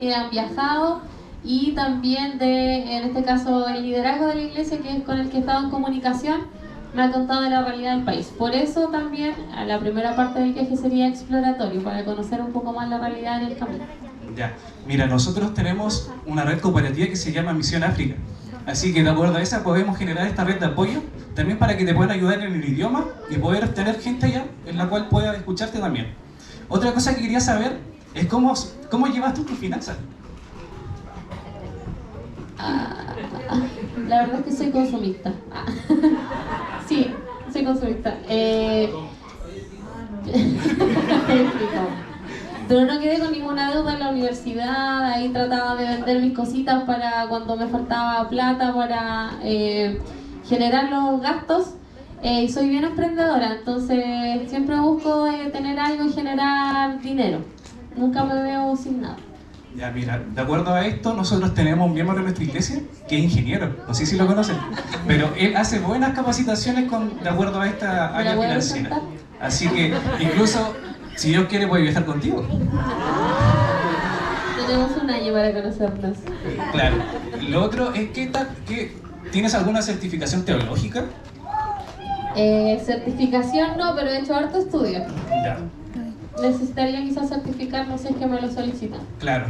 que han viajado y también en este caso, el liderazgo de la iglesia, que es con el que he estado en comunicación, me ha contado de la realidad del país. Por eso también la primera parte del viaje sería exploratorio, para conocer un poco más la realidad en el camino. Ya, mira, nosotros tenemos una red cooperativa que se llama Misión África. Así que de acuerdo a esa podemos generar esta red de apoyo también para que te puedan ayudar en el idioma y poder tener gente allá en la cual pueda escucharte también. Otra cosa que quería saber es cómo llevas tú tus finanzas. La verdad es que soy consumista. Sí, soy consumista. Pero no quedé con ninguna deuda en la universidad. Ahí trataba de vender mis cositas para cuando me faltaba plata para generar los gastos. Y soy bien emprendedora, entonces siempre busco tener algo y generar dinero. Nunca me veo sin nada. Ya, mira, de acuerdo a esto, nosotros tenemos un miembro de nuestra iglesia que es ingeniero, no sé si lo conocen, pero él hace buenas capacitaciones de acuerdo a esta área financiera. Así que incluso, si Dios quiere, puede viajar contigo. Tenemos un año para conocernos. Claro. Lo otro es que ¿tienes alguna certificación teológica? Certificación no, pero he hecho harto estudio. Ya. Necesitaría quizás certificar, no sé, es que me lo solicitan. Claro,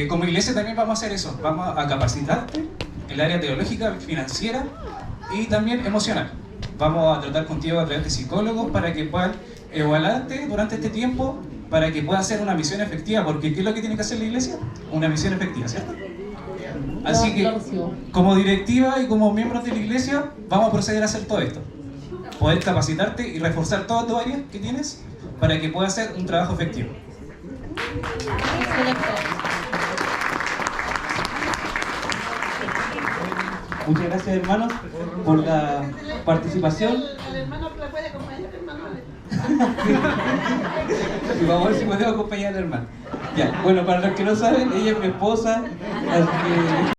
como iglesia también vamos a hacer eso, vamos a capacitarte en el área teológica, financiera y también emocional. Vamos a tratar contigo a través de psicólogos para que puedan evaluarte durante este tiempo, para que puedas hacer una misión efectiva, porque ¿qué es lo que tiene que hacer la iglesia? Una misión efectiva, ¿cierto? Así que, como directiva y como miembros de la iglesia, vamos a proceder a hacer todo esto. Poder capacitarte y reforzar todas tus áreas que tienes para que puedas hacer un trabajo efectivo. Muchas gracias, hermanos, por la participación. El hermano la puede acompañar, hermano. Y vamos a ver si podemos acompañar al hermano. Ya, bueno, para los que no saben, ella es mi esposa, así que...